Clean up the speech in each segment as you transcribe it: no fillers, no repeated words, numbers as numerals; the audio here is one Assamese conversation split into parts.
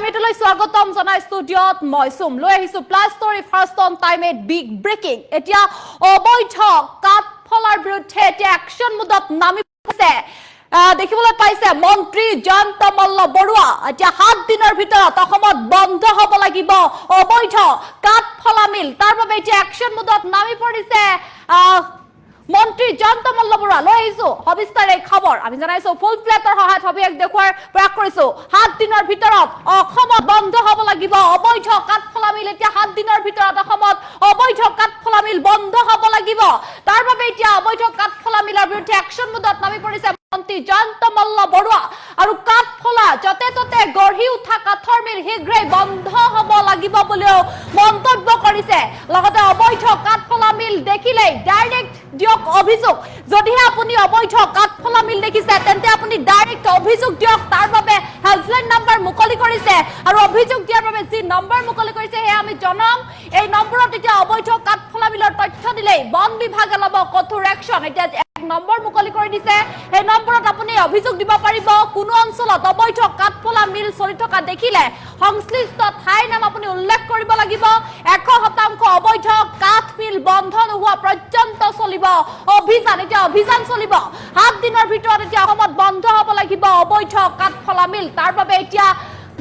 টাইমেটলৈ স্বাগতম জনাই ষ্টুডিঅত মই সুম লৈ আহিছো প্লাস ষ্টৰী ফাৰ্ষ্ট অন টাইমেট বিগ ব্ৰেকিং এতিয়া অবৈধ কাঠফলাৰ বিৰুদ্ধে এতিয়া একশন মুডত নামি আছে দেখিবলৈ পাইছে মন্ত্ৰী জয়ন্ত মল্ল বৰুৱা এতিয়া 7 দিনৰ ভিতৰত অসমত বন্ধ হ'ব লাগিব অবৈধ কাঠফলা মিল তাৰ বাবে এতিয়া একশন মুডত নামি পৰিছে মন্ত্ৰী জয়ন্ত মল্ল বৰুৱা লৈ আহিছো সবিস্তাৰে খবৰ আমি জানাইছো ফুল প্লেটৰ সহায়ত হবি এক দেখুৱাৰ প্ৰয়াস কৰিছো 7 দিনৰ ভিতৰত অসমত বন্ধ হ'ব লাগিব অবৈধ কাঠফলা মিল এতিয়া 7 দিনৰ ভিতৰত অসমত অবৈধ কাঠফলা মিল বন্ধ হ'ব লাগিব তাৰ বাবে এতিয়া অবৈধ কাঠফলা মিলৰ বিৰুদ্ধে একশন মুডত নামি পৰিছে মন্ত্ৰী জয়ন্ত মল্ল বৰুৱা আৰু কাঠফলা যতে ততে গঢ়ি উঠা কাঠৰ মিল শীঘ্ৰে বন্ধ হ'ব লাগিব বুলিও মন্তব্য কৰিছে লগতে অবৈধ কাঠফলা মিল দেখিলে ডাইৰেক্ট দিয়ক অভিযোগ যদিহে আপুনি অবৈধ কাঠফলা মিল দেখিছে তেন্তে আপুনি ডাইৰেক্ট অভিযোগ দিয়ক তাৰ বাবে হেল্পলাইন নম্বৰ মুকলি কৰিছে আৰু অভিযোগ দিয়াৰ বাবে যি নম্বৰ মুকলি কৰিছে হে আমি জনাম এই নম্বৰত এতিয়া অবৈধ কাঠফলা মিলৰ তথ্য দিলে বন বিভাগে ল'ব কঠোৰ একশন এতিয়া নম্বৰ মুকলি কৰি দিছে এই নম্বৰত আপুনি অভিযোগ দিব পাৰিব কোনো অঞ্চলত অবৈধ কাঠফলা মিল চলি থকা দেখিলে সংশ্লিষ্ট ঠাইৰ নাম আপুনি উল্লেখ কৰিব লাগিব 100% অবৈধ কাঠ মিল বন্ধ নোহোৱা পৰ্যন্ত চলিব অভিযান এতিয়া অভিযান চলিব 7 দিনৰ ভিতৰত এতিয়া অসমত বন্ধ হ'ব লাগিব অবৈধ কাঠফলা মিল তাৰ বাবে এতিয়া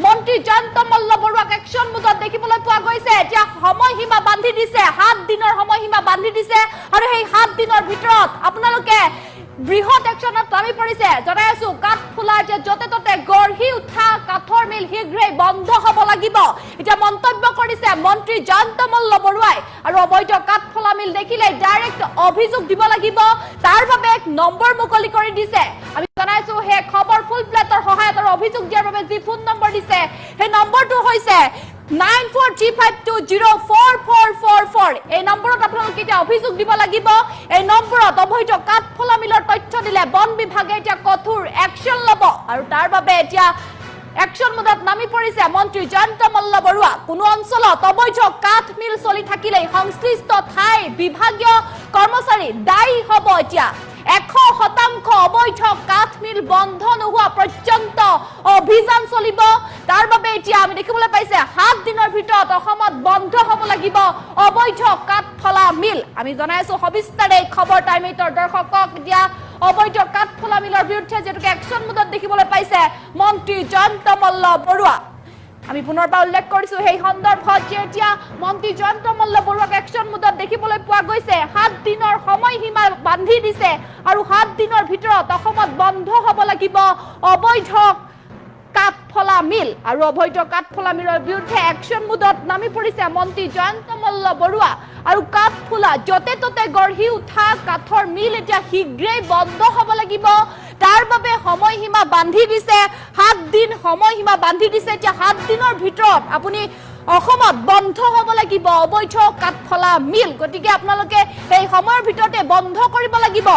মন্ত্ৰী জয়ন্ত মল্ল বৰুৱাক একশন মুডত দেখিবলৈ পোৱা গৈছে এতিয়া সময়সীমা বান্ধি দিছে 7 দিনৰ সময়সীমা বান্ধি দিছে আৰু সেই 7 দিনৰ ভিতৰত আপোনালোকে বৃহৎ একশনত নামি পৰিছে জনাই আছো কাঠফুলা যে যতে ততে গঢ়ি উঠা কাঠৰ মিল শীঘ্ৰে বন্ধ হ'ব লাগিব এতিয়া মন্তব্য কৰিছে মন্ত্ৰী জয়ন্ত মল্ল বৰুৱাই আৰু অবৈধ কাঠফলা মিল দেখিলে ডাইৰেক্ট অভিযোগ দিব লাগিব তাৰ বাবে এক নম্বৰ মুকলি কৰি দিছে আমি জনাইছো হে খবৰ ফুল প্লেটৰ সহায়ত আৰু অভিযোগ দিয়াৰ বাবে যি ফোন নম্বৰ দিছে সেই নম্বৰটো হৈছে 9435204444 এই নম্বৰত আপোনালোকে এতিয়া অভিযোগ দিব লাগিব এই নম্বৰত অবৈধ কাঠফলা মিলৰ তথ্য দিলে বন বিভাগে এতিয়া কঠোৰ একশন ল'ব আৰু তাৰ বাবে এতিয়া একশন মুডত নামি পৰিছে মন্ত্ৰী জয়ন্ত মল্ল বৰুৱা কোনো অঞ্চলত অবৈধ কাঠ মিল চলি থাকিলে সংশ্লিষ্ট ঠাই বিভাগীয় কৰ্মচাৰী দায়ী হ'ব এতিয়া 100% অবৈধ কাঠ মিল বন্ধ নোহোৱা পৰ্যন্ত অভিযান চলিব তাৰ বাবে এতিয়া আমি দেখিবলৈ পাইছে 7 দিনৰ ভিতৰত অসমত বন্ধ হ'ব লাগিব অবৈধ কাঠফলা মিল আমি জনাইছো সবিস্তাৰে খবৰ টাইমেটৰ দৰ্শকক এতিয়া অবৈধ কাঠফলা মিলৰ বিৰুদ্ধে যেটো একশন মুডত দেখিবলৈ পাইছে মন্ত্ৰী জয়ন্ত মল্ল বৰুৱা আমি পুনৰবাৰ উল্লেখ কৰিছো সেই সন্দৰ্ভত যে এতিয়া মন্ত্ৰী জয়ন্ত মল্ল বৰুৱাক একশন মুডত দেখিবলৈ পোৱা গৈছে 7 দিনৰ সময়সীমা বান্ধি দিছে আৰু 7 দিনৰ ভিতৰত অসমত বন্ধ হ'ব লাগিব অবৈধ কাঠফলা মিল আৰু অবৈধ কাঠফলা মিলৰ বিৰুদ্ধে একশন মুডত নামি পৰিছে মন্ত্ৰী জয়ন্ত মল্ল বৰুৱা আৰু কাঠফুলা যতে ততে গঢ়ি উঠা কাঠৰ মিল এতিয়া শীঘ্ৰেই বন্ধ হ'ব লাগিব তাৰ বাবে সময়সীমা বান্ধি দিছে 7 দিন সময়সীমা বান্ধি দিছে এতিয়া 7 দিনৰ ভিতৰত আপুনি অসমত বন্ধ হ'ব লাগিব অবৈধ কাঠফলা মিল গতিকে আপোনালোকে এই সময়ৰ ভিতৰতে বন্ধ কৰিব লাগিব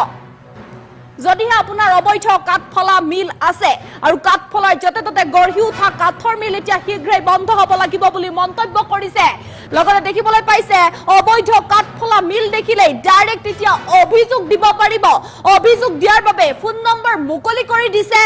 যদিহে আপোনাৰ অবৈধ কাঠফলা মিল আছে আৰু কাঠফলাৰ যতে ততে গঢ়ি উঠা কাঠৰ মিল এতিয়া শীঘ্ৰে বন্ধ হ'ব লাগিব বুলি মন্তব্য কৰিছে লগতে দেখিবলৈ পাইছে অবৈধ কাঠফলা মিল দেখিলে ডাইৰেক্ট এতিয়া অভিযোগ দিব পাৰিব অভিযোগ দিয়াৰ বাবে ফোন নম্বৰ মুকলি কৰি দিছে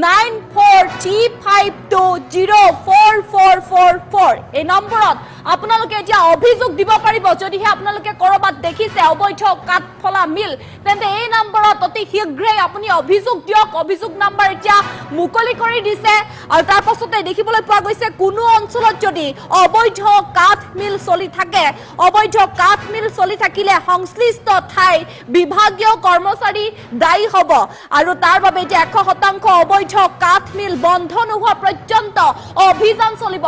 9435204444 এই নম্বৰত আপোনালোকে এতিয়া অভিযোগ দিব পাৰিব যদিহে আপোনালোকে কৰবাত দেখিছে অবৈধ কাঠফলা মিল তেন্তে এই নম্বৰত অতি শীঘ্ৰেই আপুনি অভিযোগ দিয়ক অভিযোগ নম্বৰ এতিয়া মুকলি কৰি দিছে আৰু তাৰ পাছতে দেখিবলৈ পোৱা গৈছে কোনো অঞ্চলত যদি অবৈধ কাঠ মিল চলি থাকে অবৈধ কাঠ মিল চলি থাকিলে সংশ্লিষ্ট ঠাই বিভাগীয় কৰ্মচাৰী দায়ী হ'ব আৰু তাৰ বাবে এতিয়া 100% অবৈধ কাঠ মিল বন্ধ নোহোৱা পৰ্যন্ত অভিযান চলিব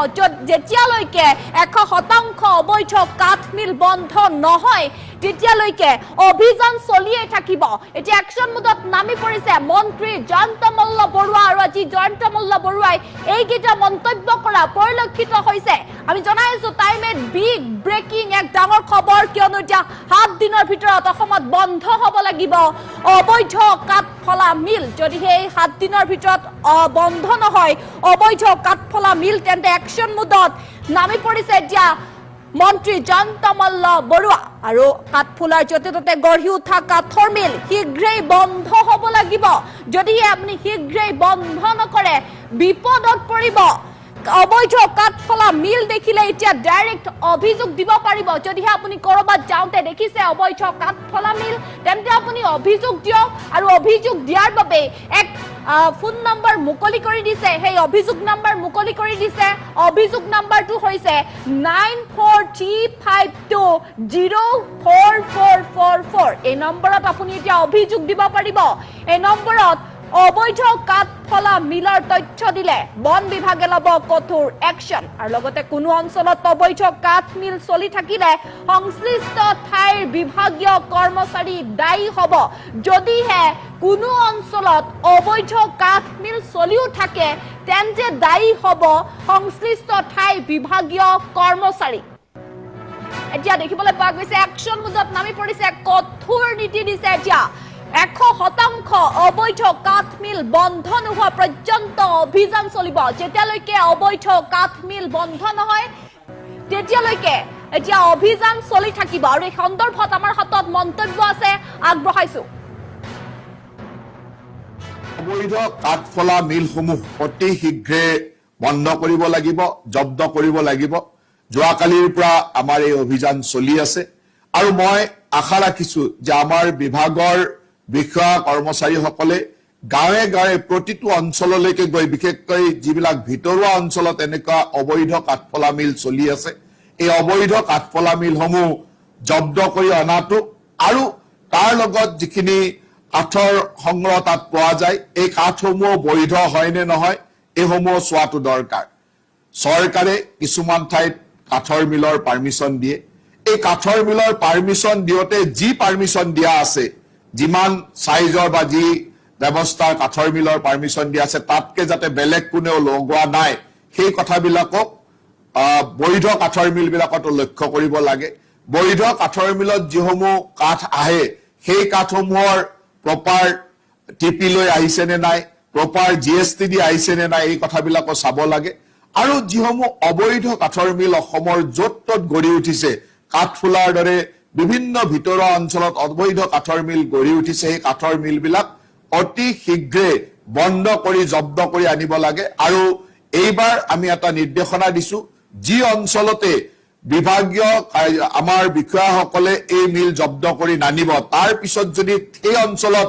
যেতিয়ালৈকে 100% অবৈধ কাঠ মিল বন্ধ নহয় তেতিয়ালৈকে অভিযান চলিয়ে থাকিব এতিয়া একশন মুডত নামি পৰিছে মন্ত্ৰী জয়ন্ত মল্ল বৰুৱা আৰু আজি জয়ন্ত মল্ল বৰুৱাই এইকেইটা মন্তব্য কৰা পৰিলক্ষিত হৈছে আমি জনাইছো টাইমেট বিগ ব্ৰেকিং এক ডাঙৰ খবৰ কিয়নো এতিয়া 7 দিনৰ ভিতৰত অসমত বন্ধ হ'ব লাগিব অবৈধ কাঠফলা মিল যদি এই 7 দিনৰ ভিতৰত বন্ধ নহয় অবৈধ কাঠফলা মিল তেন্তে একশন মুডত নামি পৰিছে এতিয়া মন্ত্ৰী জয়ন্ত মল্ল বৰুৱা আৰু কাঠফুলাৰ যতে ততে গঢ়ি উঠা কাঠৰ মিল শীঘ্ৰেই বন্ধ হ'ব লাগিব যদি আপুনি শীঘ্ৰেই বন্ধ নকৰে বিপদত পৰিব অবৈধ কাঠফলা মিল দেখিলে এতিয়া ডাইৰেক্ট অভিযোগ দিব পাৰিব যদিহে আপুনি কৰবাত যাওঁতে দেখিছে অবৈধ কাঠফলা মিল তেন্তে আপুনি অভিযোগ দিয়ক আৰু অভিযোগ দিয়াৰ বাবে এক ফোন নম্বৰ মুকলি কৰি দিছে সেই অভিযোগ নম্বৰ মুকলি কৰি দিছে অভিযোগ নম্বৰটো হৈছে 9435204444 এই নম্বৰত আপুনি এতিয়া অভিযোগ দিব পাৰিব এই নম্বৰত অবৈধ কাঠফলা মিলৰ তথ্য দিলে বন বিভাগে লব কঠোৰ একশন আৰু লগতে কোনো অঞ্চলত অবৈধ কাঠ মিল চলি থাকিলে সংশ্লিষ্ট ঠাইৰ বিভাগীয় কৰ্মচাৰী দায়ী হ'ব যদিহে কোনো অঞ্চলত অবৈধ কাঠ মিল চলিও থাকে তেন্তে দায়ী হ'ব সংশ্লিষ্ট ঠাইৰ বিভাগীয় কৰ্মচাৰী এতিয়া দেখিবলৈ পোৱা গৈছে একশন মুডত নামি পৰিছে কঠোৰ নীতি দিছে এতিয়া 100% অবৈধ কাঠ মিল বন্ধ নোহোৱা পৰ্যন্ত অভিযান চলিব যেতিয়ালৈকে অবৈধ কাঠ মিল বন্ধ নহয় তেতিয়ালৈকে এতিয়া অভিযান চলি থাকিব আৰু এই সন্দৰ্ভত আমাৰ হাতত মন্তব্য আছে আগবঢ়াইছো অবৈধ কাঠফলা মিলসমূহ অতি শীঘ্ৰে বন্ধ কৰিব লাগিব জব্দ কৰিব লাগিব যোৱাকালিৰ পৰা আমাৰ এই অভিযান চলি আছে আৰু মই আশা ৰাখিছো যে আমাৰ বিভাগৰ বিষয়া কৰ্মচাৰীসকলে গাঁৱে গাঁৱে প্ৰতিটো অঞ্চললৈকে গৈ বিশেষকৈ যিবিলাক ভিতৰুৱা অঞ্চলত এনেকুৱা অবৈধ কাঠফলা মিল চলি আছে এই অবৈধ কাঠফলা মিলসমূহ জব্দ কৰি অনাটো আৰু তাৰ লগত যিখিনি কাঠৰ সংগ্ৰহ তাত পোৱা যায় এই কাঠসমূহ বৈধ হয় নে নহয় এইসমূহ চোৱাটো দৰকাৰ চৰকাৰে কিছুমান ঠাইত কাঠৰ মিলৰ পাৰমিশন দিয়ে এই কাঠৰ মিলৰ পাৰমিশন দিওতে যি পাৰমিশন দিয়া আছে যিমান সাইজৰ বা যি ব্যৱস্থাৰ কাঠৰ মিলৰ পাৰমিশন দিয়া আছে তাতকে যাতে বেলেগ কোনেও লগোৱা নাই সেই কথাবিলাকক বৈধ কাঠৰ মিল বিলাকত লক্ষ্য কৰিব লাগে বৈধ কাঠৰ মিলত যিসমূহ কাঠ আহে সেই কাঠসমূহৰ প্ৰপাৰ টিপি লৈ আহিছে নে নাই প্ৰপাৰ জিএসটি দি আহিছে নে নাই এই কথাবিলাক চাব লাগে আৰু যিসমূহ অবৈধ কাঠৰ মিল অসমৰ য'ত ত'ত গঢ়ি উঠিছে কাঠফুলাৰ দৰে বিভিন্ন ভিতৰুৱা অঞ্চলত অবৈধ কাঠৰ মিল গঢ়ি উঠিছে সেই কাঠৰ মিলবিলাক অতি শীঘ্ৰে বন্ধ কৰি জব্দ কৰি আনিব লাগে আৰু এইবাৰ আমি এটা নিৰ্দেশনা দিছো যি অঞ্চলতে বিভাগীয় আমাৰ বিষয়াসকলে এই মিল জব্দ কৰি নানিব তাৰ পিছত যদি সেই অঞ্চলত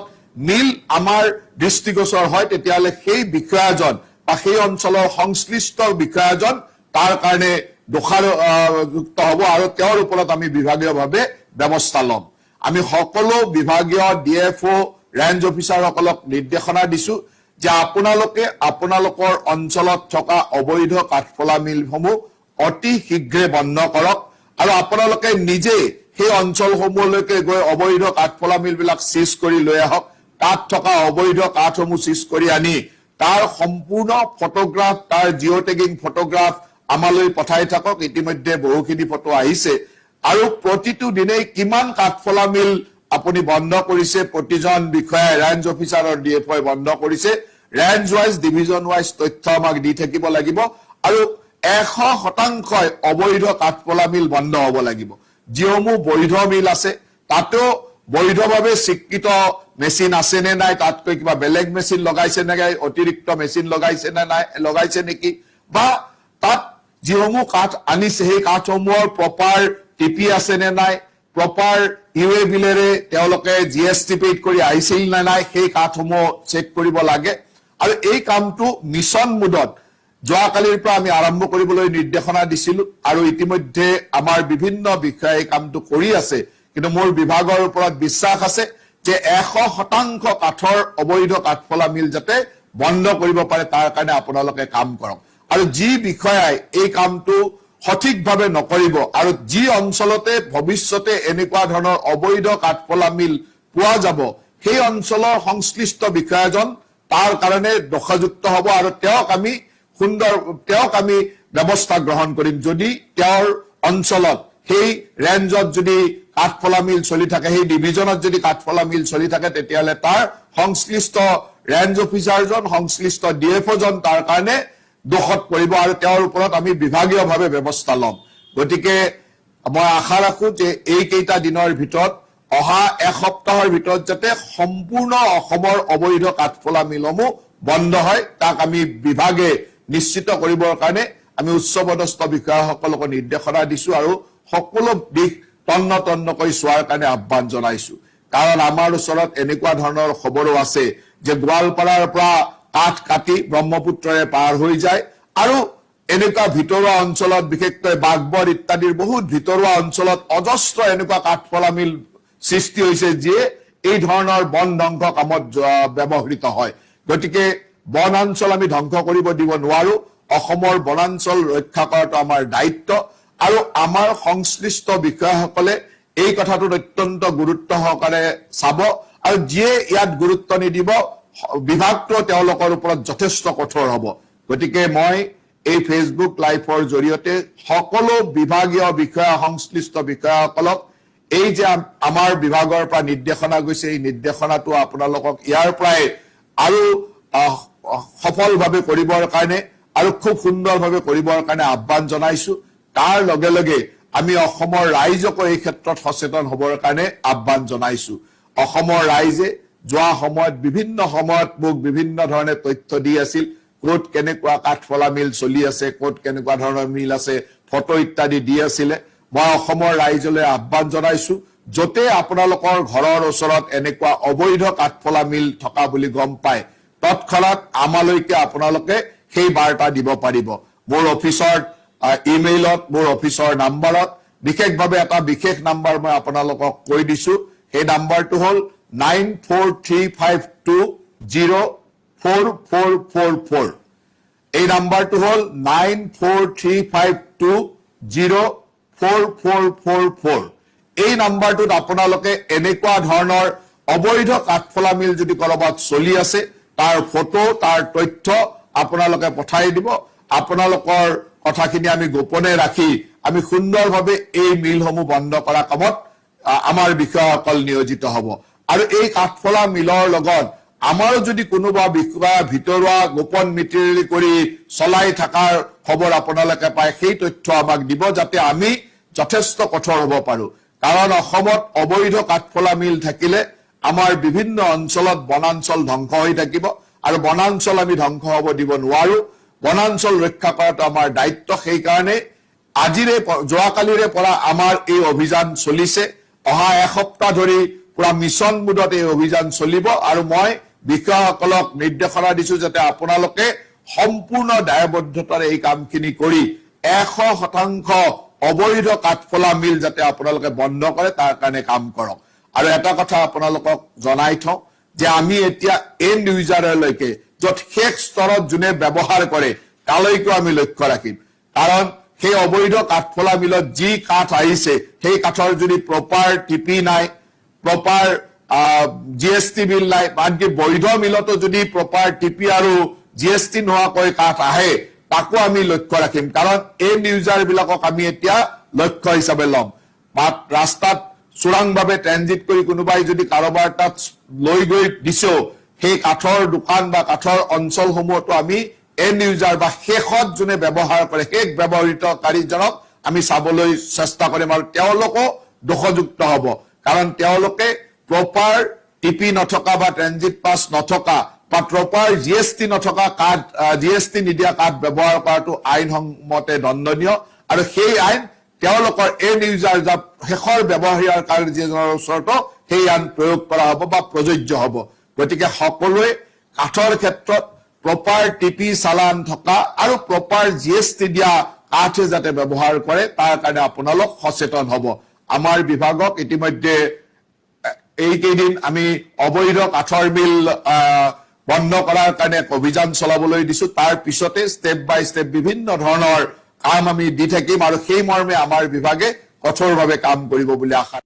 মিল আমাৰ দৃষ্টিগোচৰ হয় তেতিয়াহলে সেই বিষয়াজন বা সেই অঞ্চলৰ সংশ্লিষ্ট বিষয়াজন তাৰ কাৰণে দোষাযুক্ত হ'ব আৰু তেওঁৰ ওপৰত আমি বিভাগীয়ভাৱে ব্যৱস্থা ল'ম আমি সকলো বিভাগীয় ডিএফও ৰেঞ্জ অফিচাৰসকলক নিৰ্দেশনা দিছো যে আপোনালোকে আপোনালোকৰ অঞ্চলত থকা অবৈধ কাঠফলা মিলসমূহ অতি শীঘ্ৰে বন্ধ কৰক আৰু আপোনালোকে নিজে সেই অঞ্চলসমূহলৈকে গৈ অবৈধ কাঠফলা মিলবিলাক সিজ কৰি লৈ আহক তাত থকা অবৈধ কাঠসমূহ সিজ কৰি আনি তাৰ সম্পূৰ্ণ ফটোগ্ৰাফ তাৰ জিঅ' টেগিং ফটোগ্ৰাফ আমালৈ পঠাই থাকক ইতিমধ্যে বহুখিনি ফটো আহিছে আৰু প্ৰতিটো দিনেই কিমান কাঠফলা মিল আপুনি বন্ধ কৰিছে প্ৰতিজন বিষয়াই ৰেঞ্জ অফিচাৰৰ ডিএফঅ বন্ধ কৰিছে ৰেঞ্জ ওয়াইজ ডিভিজন ওয়াইজ তথ্য আমাক দি থাকিব লাগিব আৰু 100% অবৈধ কাঠফলা মিল বন্ধ হ'ব লাগিব যিসমূহ বৈধ মিল আছে তাতেও বৈধভাৱে স্বীকৃত মেচিন আছে নে নাই তাতকৈ কিবা বেলেগ মেচিন লগাইছে নে নাই অতিৰিক্ত মেচিন লগাইছে নে নাই লগাইছে নেকি বা তাত যিসমূহ কাঠ আনিছে সেই কাঠসমূহৰ প্ৰপাৰ টিপি আছে নে নাই প্ৰপাৰ ইউএ বিলেৰে তেওঁলোকে জিএসটি পেড কৰি আহিছিল নে নাই সেই কাঠসমূহ চেক কৰিব লাগে আৰু এই কামটো মিছন মুডত যোৱাকালিৰ পৰা আমি আৰম্ভ কৰিবলৈ নিৰ্দেশনা দিছিলো আৰু ইতিমধ্যে আমাৰ বিভিন্ন বিষয়াই এই কামটো কৰি আছে কিন্তু মোৰ বিভাগৰ ওপৰত বিশ্বাস আছে যে 100% কাঠৰ অবৈধ কাঠফলা মিল যাতে বন্ধ কৰিব পাৰে তাৰ কাৰণে আপোনালোকে কাম কৰক আৰু যি বিষয়াই এই কামটো সঠিকভাৱে নকৰিব আৰু যি অঞ্চলতে ভৱিষ্যতে এনেকুৱা ধৰণৰ অবৈধ কাঠফলা মিল পোৱা যাব সেই অঞ্চলৰ সংশ্লিষ্ট বিষয়াজন তাৰ কাৰণে দোষযুক্ত হ'ব আৰু তেওঁক আমি ব্যৱস্থা গ্ৰহণ কৰিম যদি তেওঁৰ অঞ্চলত সেই ৰেঞ্জত যদি কাঠফলা মিল চলি থাকে সেই ডিভিজনত যদি কাঠফলা মিল চলি থাকে তেতিয়াহলে তাৰ সংশ্লিষ্ট ৰেঞ্জ অফিচাৰজন সংশ্লিষ্ট ডিএফঅজন তাৰ কাৰণে দোষত পৰিব আৰু তেওঁৰ ওপৰত আমি বিভাগীয়ভাৱে ব্যৱস্থা ল'ম গতিকে মই আশা ৰাখো যে এই কেইটা দিনৰ ভিতৰত অহা এসপ্তাহৰ ভিতৰত যাতে সম্পূৰ্ণ অসমৰ অবৈধ কাঠফলা মিলসমূহ বন্ধ হয় তাক আমি বিভাগে নিশ্চিত কৰিবৰ কাৰণে আমি উচ্চপদস্থ বিষয়াসকলক নিৰ্দেশনা দিছো আৰু সকলো দিশ তন্নকৈ চোৱাৰ কাৰণে আহ্বান জনাইছো কাৰণ আমাৰ ওচৰত এনেকুৱা ধৰণৰ খবৰো আছে যে গোৱালপাৰাৰ পৰা কাঠ কাটি ব্ৰহ্মপুত্ৰৰে পাৰ হৈ যায় আৰু এনেকুৱা ভিতৰুৱা অঞ্চলত বিশেষকৈ বাগবৰ ইত্যাদিৰ বহুত ভিতৰুৱা অঞ্চলত অজস্ৰ এনেকুৱা কাঠফলা মিল সৃষ্টি হৈছে যিয়ে এই ধৰণৰ বন ধ্বংস কামত ব্যৱহৃত হয় গতিকে বনাঞ্চল আমি ধ্বংস কৰিব দিব নোৱাৰো অসমৰ বনাঞ্চল ৰক্ষা কৰাটো আমাৰ দায়িত্ব আৰু আমাৰ সংশ্লিষ্ট বিষয়াসকলে এই কথাটোত অত্যন্ত গুৰুত্ব সহকাৰে চাব আৰু যিয়ে ইয়াত গুৰুত্ব নিদিব বিভাগটো তেওঁলোকৰ ওপৰত যথেষ্ট কঠোৰ হ'ব গতিকে মই এই ফেচবুক লাইভৰ জৰিয়তে সকলো বিভাগীয় বিষয়া সংশ্লিষ্ট বিষয়াসকলক এই যে আমাৰ বিভাগৰ পৰা নিৰ্দেশনা গৈছে এই নিৰ্দেশনাটো আপোনালোকক ইয়াৰ পৰাই আৰু সফলভাৱে কৰিবৰ কাৰণে আৰু খুব সুন্দৰভাৱে কৰিবৰ কাৰণে আহ্বান জনাইছো তাৰ লগে লগে আমি অসমৰ ৰাইজক এই ক্ষেত্ৰত সচেতন হ'বৰ কাৰণে আহ্বান জনাইছো অসমৰ ৰাইজে যোৱা সময়ত বিভিন্ন সময়ত মোক বিভিন্ন ধৰণে তথ্য দি আছিল কোট কেনেকুৱা কাঠফলা মিল চলি আছে কোট কেনেকুৱা ধৰণৰ মিল আছে ফটো ইত্যাদি দি আছিলে মই অসমৰ ৰাইজলৈ আহ্বান জনাইছো যতে আপোনালোকৰ ঘৰৰ ওচৰত এনেকুৱা অবৈধ কাঠফলা মিল থকা বুলি গম পায় তৎক্ষণাত আমালৈকে আপোনালোকে সেই বাৰ্তা দিব পাৰিব মোৰ অফিচৰ ইমেইলত মোৰ অফিচৰ নাম্বাৰত বিশেষভাৱে এটা বিশেষ নাম্বাৰ মই আপোনালোকক কৈ দিছো সেই নাম্বাৰটো হ'ল 9435204444 এই নাম্বাৰটো হ'ল 9435204444 এই নাম্বাৰটোত আপোনালোকে এনেকুৱা ধৰণৰ অবৈধ কাঠফলা মিল যদি কৰবাত চলি আছে তাৰ ফটো তাৰ তথ্য আপোনালোকে পঠাই দিব আপোনালোকৰ কথাখিনি আমি গোপনে ৰাখি আমি সুন্দৰভাৱে এই মিলসমূহ বন্ধ কৰা কামত আমাৰ বিষয়াসকল নিয়োজিত হ'ব আৰু এই কাঠফলা মিলৰ লগত আমাৰ যদি কোনোবা বিষয়া ভিতৰুৱা গোপন মিতিৰি কৰি চলাই থকাৰ খবৰ আপোনালোকে পায় সেই তথ্য আমাক দিব যাতে আমি যথেষ্ট কঠোৰ হ'ব পাৰো কাৰণ অসমত অবৈধ কাঠফলা মিল থাকিলে আমাৰ বিভিন্ন অঞ্চলত বনাঞ্চল ধ্বংস হৈ থাকিব আৰু বনাঞ্চল আমি ধ্বংস হ'ব দিব নোৱাৰো বনাঞ্চল ৰক্ষা কৰাটো আমাৰ দায়িত্ব সেই কাৰণে আজিৰে যোৱাকালিৰে পৰা আমাৰ এই অভিযান চলিছে অহা এসপ্তাহ ধৰি পুৰা মিছন মুডত এই অভিযান চলিব আৰু মই বিষয়াসকলক নিৰ্দেশনা দিছো যাতে আপোনালোকে সম্পূৰ্ণ দায়বদ্ধতাৰে এই কামখিনি কৰি 100% অবৈধ কাঠফলা মিল যাতে আপোনালোকে বন্ধ কৰে তাৰ কাৰণে কাম কৰক আৰু এটা কথা আপোনালোকক জনাই থওঁ যে আমি এতিয়া এণ্ড ইউজাৰলৈকে য'ত শেষ স্তৰত যোনে ব্যৱহাৰ কৰে তালৈকেও আমি লক্ষ্য ৰাখিম কাৰণ সেই অবৈধ কাঠফলা মিলত যি কাঠ আহিছে সেই কাঠৰ যদি প্ৰপাৰ টিপি নাই প্ৰপাৰ জিএসটি বিল নাই আনকি বৈধ মিলতো যদি প্ৰপাৰ টিপি আৰু জিএসটি নোহোৱাকৈ কাঠ আহে তাকো আমি লক্ষ্য ৰাখিম কাৰণ এণ্ড ইউজাৰ বিলাকক আমি এতিয়া লক্ষ্য হিচাপে ল'ম ৰাস্তাত চোৰাংভাৱে ট্ৰেনজিট কৰি কোনোবাই যদি কাৰোবাৰ তাত লৈ গৈ দিছেও সেই কাঠৰ দোকান বা কাঠৰ অঞ্চলসমূহতো আমি এণ্ড ইউজাৰ বা শেষত যোনে ব্যৱহাৰ কৰে শেষ ব্যৱহৃতকাৰীজনক আমি চাবলৈ চেষ্টা কৰিম আৰু তেওঁলোকো দোষযুক্ত হ'ব কাৰণ তেওঁলোকে প্ৰপাৰ টিপি নথকা বা ট্ৰেনজিট পাছ নথকা বা প্ৰপাৰ জিএসটি নথকা কাৰ্ড জিএসটি নিদিয়া কাৰ্ড ব্যৱহাৰ কৰাটো আইনসন্মতে দণ্ডনীয় আৰু সেই আইন তেওঁলোকৰ এণ্ড ইউজাৰ শেষৰ ব্যৱহাৰকাৰীজনৰ ওচৰতো সেই আইন প্ৰয়োগ কৰা হ'ব বা প্ৰযোজ্য হ'ব গতিকে সকলোৱে কাঠৰ ক্ষেত্ৰত প্ৰপাৰ টিপি চালান থকা আৰু প্ৰপাৰ জিএসটি দিয়া কাঠে যাতে ব্যৱহাৰ কৰে তাৰ কাৰণে আপোনালোক সচেতন হ'ব আমাৰ বিভাগক ইতিমধ্যে এইকেইদিন আমি অবৈধ কাঠৰ মিল বন্ধ কৰাৰ কাৰণে অভিযান চলাবলৈ দিছো তাৰ পিছতে ষ্টেপ বাই ষ্টেপ বিভিন্ন ধৰণৰ কাম আমি দি থাকিম আৰু সেই মৰ্মে আমাৰ বিভাগে কঠোৰভাৱে কাম কৰিব বুলি আশা